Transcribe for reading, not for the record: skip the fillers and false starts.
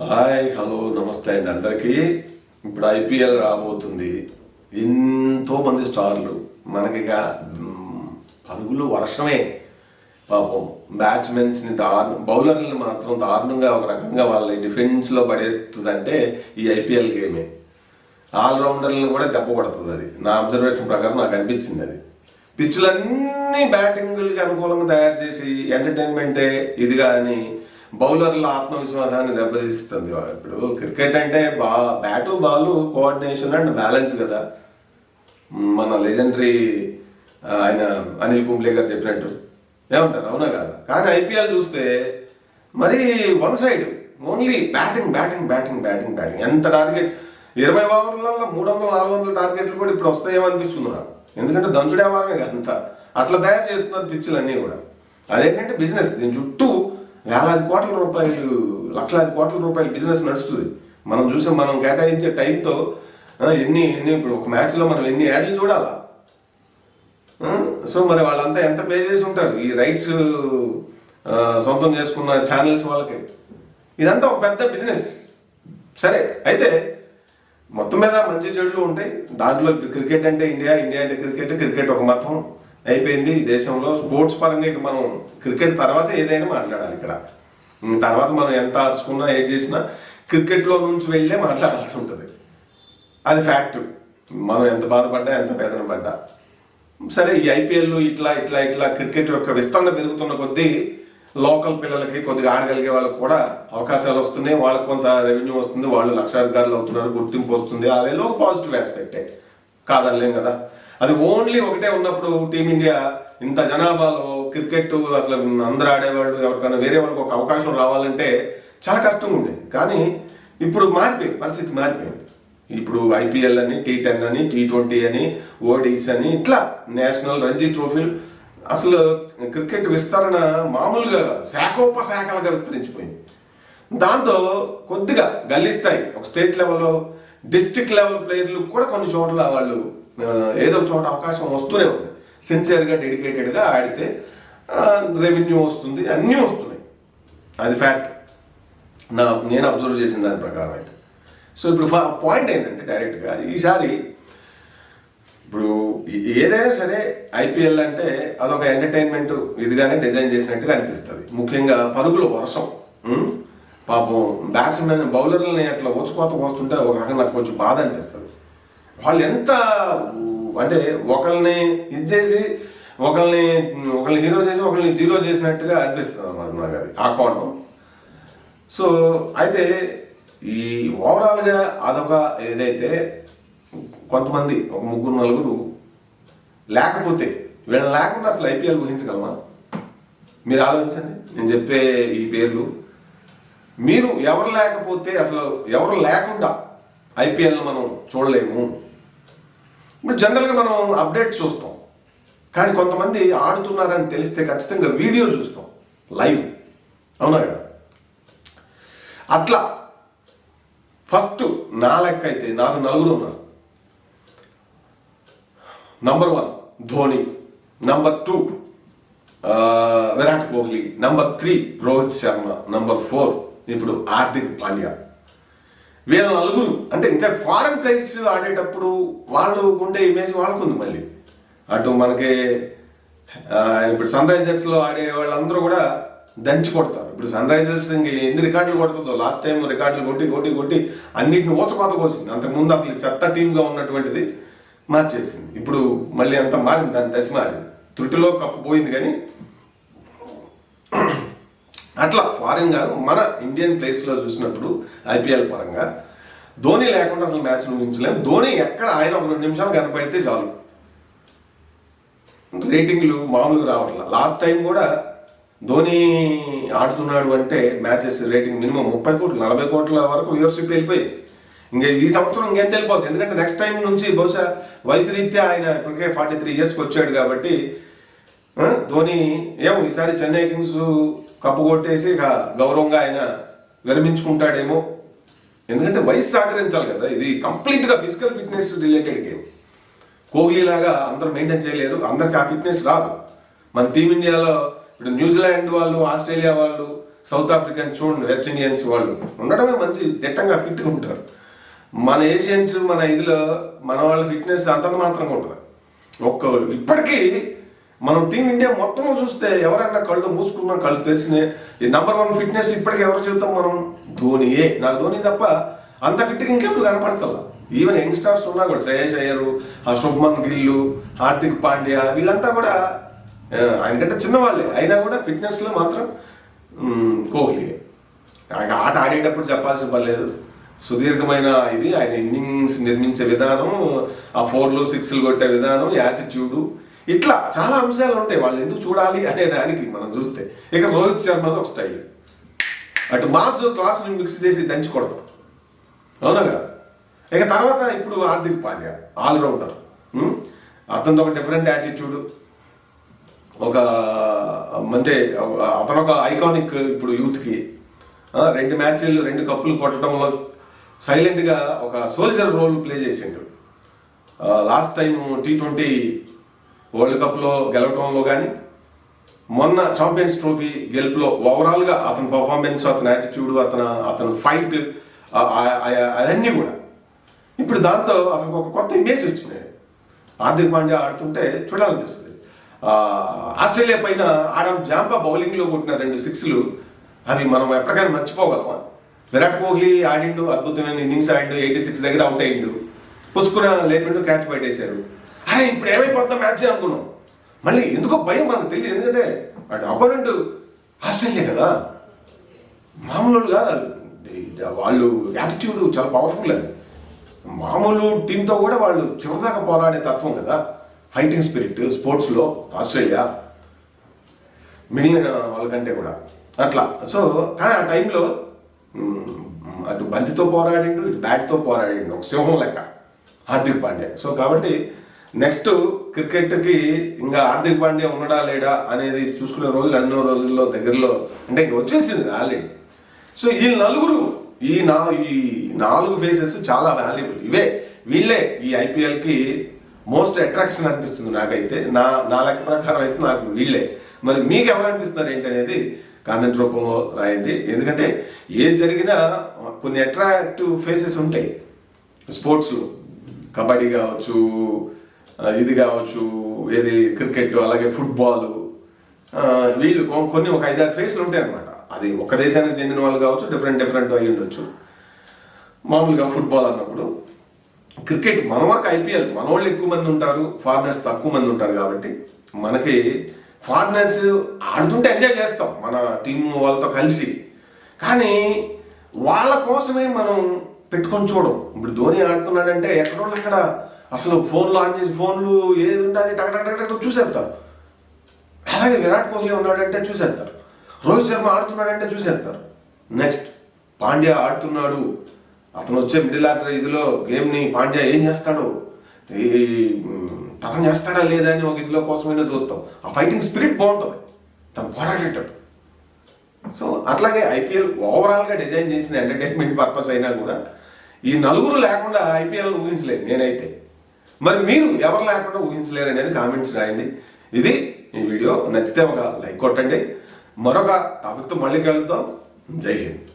Hi hello నమస్తే అండి అందరికీ. ఇప్పుడు ఐపీఎల్ రాబోతుంది. ఎంతో మంది స్టార్లు మనకిగా పరుగులు వర్షమే. పాపం బ్యాట్స్మెన్స్ని బౌలర్ని మాత్రం దారుణంగా ఒక రకంగా వాళ్ళని డిఫెన్స్లో పడేస్తుందంటే ఈ ఐపీఎల్ గేమే. ఆల్రౌండర్లను కూడా దెబ్బ పడుతుంది. అది నా అబ్జర్వేషన్ ప్రకారం నాకు అనిపించింది. అది పిచ్చులన్నీ బ్యాటింగ్లకి అనుకూలంగా తయారు చేసి ఎంటర్టైన్మెంటే ఇదిగా అని బౌలర్ల ఆత్మవిశ్వాసాన్ని దెబ్బతీస్తుంది. ఇప్పుడు క్రికెట్ అంటే bat Balu coordination and balance కదా. మన లెజెండరీ ఆయన అనిల్ కుంబ్లే గారు చెప్పినట్టు ఏమంటారు, అవునా కాదు? కానీ ఐపీఎల్ చూస్తే మరి one side only batting batting batting batting batting. ఎంత టార్గెట్ 20 ఓవర్లలో 300-400 టార్గెట్లు కూడా ఇప్పుడు వస్తాయేమో అనిపిస్తుంది నాకు. ఎందుకంటే దంచుడే వారమే అంత అట్లా తయారు చేస్తున్నారు పిచ్చులన్నీ కూడా. అదేంటంటే బిజినెస్. దీని చుట్టూ వేలాది కోట్ల రూపాయలు, లక్షలాది కోట్ల రూపాయలు బిజినెస్ నడుస్తుంది. మనం చూసాం, మనం కేటాయించే టైంతో ఎన్ని ఇప్పుడు ఒక మ్యాచ్లో మనం ఎన్ని యాడ్లు చూడాలా. సో మరి వాళ్ళంతా ఎంత పే చేసి ఉంటారు ఈ రైట్స్ సొంతం చేసుకున్న ఛానల్స్ వాళ్ళకి. ఇదంతా ఒక పెద్ద బిజినెస్. సరే, అయితే మొత్తం మీద మంచి చెడులు ఉంటాయి దాంట్లో. క్రికెట్ అంటే ఇండియా, ఇండియా అంటే క్రికెట్, క్రికెట్ ఒక మతం అయిపోయింది ఈ దేశంలో. స్పోర్ట్స్ పరంగా ఇక మనం క్రికెట్ తర్వాత ఏదైనా మాట్లాడాలి. ఇక్కడ తర్వాత మనం ఎంత ఆర్చుకున్నా ఏది చేసినా క్రికెట్లో నుంచి వెళ్ళే మాట్లాడాల్సి ఉంటుంది. అది ఫ్యాక్ట్. మనం ఎంత బాధపడ్డా ఎంత వేదన పడ్డా సరే. ఈ ఐపీఎల్ ఇట్లా ఇట్లా ఇట్లా క్రికెట్ యొక్క విస్తరణ పెరుగుతున్న కొద్దీ లోకల్ పిల్లలకి కొద్దిగా ఆడగలిగే వాళ్ళకి కూడా అవకాశాలు వస్తున్నాయి. వాళ్ళకి కొంత రెవెన్యూ వస్తుంది, వాళ్ళు లక్షాధికారులు అవుతున్నారు, గుర్తింపు వస్తుంది. అదేలో పాజిటివ్ ఆస్పెక్టే కాదనలేం కదా. అది ఓన్లీ ఒకటే ఉన్నప్పుడు టీమిండియా ఇంత జనాభాలో క్రికెట్ అసలు అందరూ ఆడేవాళ్ళు, ఎవరికైనా వేరే వాళ్ళకి ఒక అవకాశం రావాలంటే చాలా కష్టంగా ఉండేది. కానీ ఇప్పుడు మారిపోయింది, పరిస్థితి మారిపోయింది. ఇప్పుడు ఐపీఎల్ అని, T10 అని, T20 అని, ఓడీస్ అని, ఇట్లా నేషనల్ రంజీ ట్రోఫీలు. అసలు క్రికెట్ విస్తరణ మామూలుగా శాఖోపశాఖలుగా విస్తరించిపోయింది. దాంతో కొద్దిగా గల్లిస్తాయి ఒక స్టేట్ లెవెల్లో, డిస్ట్రిక్ట్ లెవెల్ ప్లేయర్లు కూడా కొన్ని చోట్ల వాళ్ళు ఏదో ఒక చోట అవకాశం వస్తూనే ఉంది. సిన్సియర్గా డెడికేటెడ్గా ఆడితే రెవెన్యూ వస్తుంది, అన్నీ వస్తున్నాయి. అది ఫ్యాక్ట్ నేను అబ్జర్వ్ చేసిన దాని ప్రకారం అయితే. సో ఇప్పుడు పాయింట్ ఏంటంటే డైరెక్ట్గా ఈసారి ఇప్పుడు ఏదైనా సరే ఐపీఎల్ అంటే అదొక ఎంటర్టైన్మెంట్ ఇదిగానే డిజైన్ చేసినట్టుగా అనిపిస్తుంది. ముఖ్యంగా పరుగుల వర్షం. పాపం బ్యాట్స్మెన్ బౌలర్లని అట్లా ఊచకోత పోస్తుంటే ఒక రకంగా నాకు కొంచెం బాధ అనిపిస్తుంది. వాళ్ళు ఎంత అంటే ఒకరిని ఇది చేసి ఒకరిని హీరో చేసి ఒకరిని జీరో చేసినట్టుగా అనిపిస్తుంది అన్నమాట నాకు అది ఆ కోణం. సో అయితే ఈ ఓవరాల్గా అదొక ఏదైతే కొంతమంది ఒక 3-4 లేకపోతే వీళ్ళని లేకుండా అసలు ఐపీఎల్ ఊహించగలమా? మీరు ఆలోచించండి. నేను చెప్పే ఈ పేర్లు మీరు ఎవరు లేకపోతే అసలు ఎవరు లేకుండా ఐపీఎల్ మనం చూడలేము. ఇప్పుడు జనరల్గా మనం అప్డేట్ చూస్తాం, కానీ కొంతమంది ఆడుతున్నారని తెలిస్తే ఖచ్చితంగా వీడియో చూస్తాం లైవ్, అవునా కదా? అట్లా ఫస్ట్ నా లెక్క అయితే నాకు 4 ఉన్నారు. Number 1 Dhoni, number 2 Virat Kohli, number 3 Rohit Sharma, number 4 ఇప్పుడు హార్దిక్ పాండ్యా. వీళ్ళ 4 అంటే ఇంకా ఫారెన్ ప్లేయర్స్ ఆడేటప్పుడు వాళ్ళు ఉండే ఇమేజ్ వాళ్ళకు ఉంది. మళ్ళీ అటు మనకి ఇప్పుడు సన్ రైజర్స్లో ఆడే వాళ్ళందరూ కూడా దంచి కొడతారు. ఇప్పుడు సన్ రైజర్స్ ఇంక ఎన్ని రికార్డులు కొడుతుందో, లాస్ట్ టైం రికార్డులు కొట్టి అన్నింటిని ఊచకోత కోసింది. అంతకుముందు అసలు చెత్త టీంగా ఉన్నటువంటిది మార్చేసింది. ఇప్పుడు మళ్ళీ అంత మారింది, దాని దశ మారింది. త్రుటిలో కప్పు పోయింది. కానీ అట్లా ఫారిన్ కాదు, మన ఇండియన్ ప్లేయర్స్లో చూసినప్పుడు ఐపీఎల్ పరంగా ధోని లేకుండా అసలు మ్యాచ్ ముగించలేము. ధోని ఎక్కడ ఆయన ఒక 2 నిమిషాలు కనపడితే చాలు రేటింగ్లు మామూలుగా రావట్లేదు. లాస్ట్ టైం కూడా ధోని ఆడుతున్నాడు అంటే మ్యాచెస్ రేటింగ్ మినిమం 30 కోట్లు 40 కోట్ల వరకు వ్యూవర్షిప్ వెళ్ళిపోయింది. ఇంకా ఈ సంవత్సరం ఇంకేం వెళ్ళిపోతుంది. ఎందుకంటే నెక్స్ట్ టైం నుంచి బహుశా వయసు రీత్యా ఆయన ఇప్పటికే 43 ఇయర్స్కి వచ్చాడు కాబట్టి ధోని ఈసారి చెన్నై కింగ్స్ కప్పు కొట్టేసి ఇక గౌరవంగా ఆయన విరమించుకుంటాడేమో. ఎందుకంటే వయసు సహకరించాలి కదా. ఇది కంప్లీట్గా physical fitness related game. Kohli లాగా అందరూ మెయింటైన్ చేయలేరు, అందరికి ఆ ఫిట్నెస్ రాదు. మన టీమిండియాలో ఇప్పుడు న్యూజిలాండ్ వాళ్ళు, ఆస్ట్రేలియా వాళ్ళు సౌత్ ఆఫ్రికన్స్ చూడండి, వెస్ట్ ఇండియన్స్ వాళ్ళు ఉండడమే మంచి దిట్టంగా ఫిట్గా ఉంటారు. మన ఏషియన్స్ మన ఇదిలో మన వాళ్ళ ఫిట్నెస్ అంతంత మాత్రంగా ఉంటుంది. ఇప్పటికీ మనం టీమిండియా మొత్తం చూస్తే ఎవరైనా కళ్ళు మూసుకున్నా కళ్ళు తెరిచిన నెంబర్ 1 ఫిట్నెస్ ఇప్పటికీ ఎవరు చెబుతాం మనం? ధోనియే. నాకు ధోని తప్ప అంత ఫిట్గా ఇంకెవరు కనపడతా. ఈవెన్ యంగ్స్టార్స్ ఉన్నా కూడా శ్రేయస్ అయ్యర్, శుభ్మన్ గిల్, హార్దిక్ పాండ్యా వీళ్ళంతా కూడా ఆయనకంటే చిన్నవాళ్ళే అయినా కూడా ఫిట్నెస్లో మాత్రం కోహ్లీ. ఆట ఆడేటప్పుడు చెప్పాల్సిన పర్లేదు, సుదీర్ఘమైన ఇది ఆయన ఇన్నింగ్స్ నిర్మించే విధానం, ఆ 4లు 6లు కొట్టే విధానం, యాటిట్యూడు, ఇట్లా చాలా అంశాలు ఉంటాయి వాళ్ళు ఎందుకు చూడాలి అనే దానికి మనం చూస్తే. ఇక రోహిత్ శర్మది ఒక స్టైల్, అటు మాస్ క్లాస్ని మిక్స్ చేసి దంచి కొడతాం, అవునగా. ఇక తర్వాత ఇప్పుడు హార్దిక్ పాండ్యా ఆల్రౌండర్, అతనితో ఒక డిఫరెంట్ యాటిట్యూడ్, ఒక అంటే అతను ఒక ఐకానిక్ ఇప్పుడు యూత్కి. 2 మ్యాచ్లు 2 కప్పులు కొట్టడంలో సైలెంట్గా ఒక సోల్జర్ రోల్ ప్లే చేసిండు. లాస్ట్ టైం T20 వరల్డ్ కప్లో గెలవడంలో కానీ, మొన్న ఛాంపియన్స్ ట్రోఫీ గెలుపులో ఓవరాల్గా అతని పర్ఫార్మెన్స్, అతని యాటిట్యూడ్, అతను ఫైట్ అవన్నీ కూడా ఇప్పుడు దాంతో అతనికి ఒక కొత్త ఇమేజ్ వచ్చింది. హార్దిక్ పాండ్యా ఆడుతుంటే చూడాలనిపిస్తుంది. ఆస్ట్రేలియా పైన ఆడమ్ జాంపా బౌలింగ్లో కొట్టిన 2 6లు అవి మనం ఎప్పటికైనా మర్చిపోగలమా? విరాట్ కోహ్లీ ఆడిండు, అద్భుతమైన ఇన్నింగ్స్ ఆడిండు, 86 దగ్గర అవుట్ అయ్యిండు, పుసుకున లేపిండు, క్యాచ్ పట్టేశారు. అరే ఇప్పుడు ఏమైపోతాం మ్యాచ్ అనుకున్నాం. మళ్ళీ ఎందుకో భయం మనకు తెలియదు, ఎందుకంటే అటు అపోనెంట్ ఆస్ట్రేలియా కదా, మామూలు కాదు వాళ్ళు యాటిట్యూడ్ చాలా పవర్ఫుల్. అది మామూలు టీంతో కూడా వాళ్ళు చివరిదాకా పోరాడే తత్వం కదా, ఫైటింగ్ స్పిరిట్ స్పోర్ట్స్లో ఆస్ట్రేలియా మిగిలిన వాళ్ళకంటే కూడా అట్లా. సో కానీ ఆ టైంలో అటు బంతితో పోరాడిండు, ఇటు బ్యాట్తో పోరాడిండు, ఒక సింహం లెక్క హార్దిక్ పాండ్యా. సో కాబట్టి నెక్స్ట్ క్రికెట్కి ఇంకా హార్దిక్ పాండ్యా ఉన్నాడా లేడా అనేది చూసుకునే రోజులు అన్నో రోజుల్లో దగ్గరలో అంటే ఇంక వచ్చేసింది ఆల్రెడీ. సో ఈ నలుగురు ఈ 4 ఫేసెస్ చాలా వాల్యుబుల్. వీళ్ళే ఈ ఐపీఎల్కి మోస్ట్ అట్రాక్షన్ అనిపిస్తుంది నాకైతే. నా లెక్క ప్రకారం అయితే నాకు వీళ్ళే. మరి మీకు ఎవరు అనిపిస్తున్నారు ఏంటనేది కామెంట్ రూపంలో రాయండి. ఎందుకంటే ఏది జరిగినా కొన్ని అట్రాక్టివ్ ఫేసెస్ ఉంటాయి స్పోర్ట్స్లో, కబడ్డీ కావచ్చు, ఇది కావచ్చు, ఏది క్రికెట్, అలాగే ఫుట్బాల్, వీళ్ళు కొన్ని ఒక 5-6 ఫేస్లు ఉంటాయి అనమాట. అది ఒక దేశానికి చెందిన వాళ్ళు కావచ్చు, డిఫరెంట్ అయ్యి ఉండొచ్చు. మామూలుగా ఫుట్బాల్ అన్నప్పుడు క్రికెట్ మన వరకు ఐపీఎల్ మన వాళ్ళు ఎక్కువ మంది ఉంటారు, ఫారినర్స్ తక్కువ మంది ఉంటారు. కాబట్టి మనకి ఫారినర్స్ ఆడుతుంటే ఎంజాయ్ చేస్తాం మన టీం వాళ్ళతో కలిసి, కానీ వాళ్ళ కోసమే మనం పెట్టుకొని చూడం. ఇప్పుడు ధోని ఆడుతున్నాడంటే ఎక్కడోళ్ళు అక్కడ అసలు ఫోన్లు ఆన్ చేసి ఫోన్లు ఏది ఉంటుంది టక్ చూసేస్తారు. అలాగే విరాట్ కోహ్లీ ఉన్నాడంటే చూసేస్తారు, రోహిత్ శర్మ ఆడుతున్నాడంటే చూసేస్తారు. నెక్స్ట్ పాండ్యా ఆడుతున్నాడు, అతను వచ్చే మిడిల్ ఆర్డర్ ఇదిలో గేమ్ని పాండ్యా ఏం చేస్తాడో, టర్న్ చేస్తాడా లేదా అని ఒక ఇదిలో కోసమైనా చూస్తాం. ఆ ఫైటింగ్ స్పిరిట్ బాగుంటుంది తను పోరాడేటప్పుడు. సో అట్లాగే ఐపీఎల్ ఓవరాల్గా డిజైన్ చేసిన ఎంటర్టైన్మెంట్ పర్పస్ అయినా కూడా ఈ నలుగురు లేకుండా ఐపీఎల్ని ఊహించలేదు నేనైతే. మరి మీరు ఎవరు లేకుండా ఊహించలేరు అనేది కామెంట్స్ రాయండి. ఇది ఈ వీడియో నచ్చితే ఒక లైక్ కొట్టండి. మరొక టాపిక్తో మళ్ళీ కలుద్దాం. జై హింద్.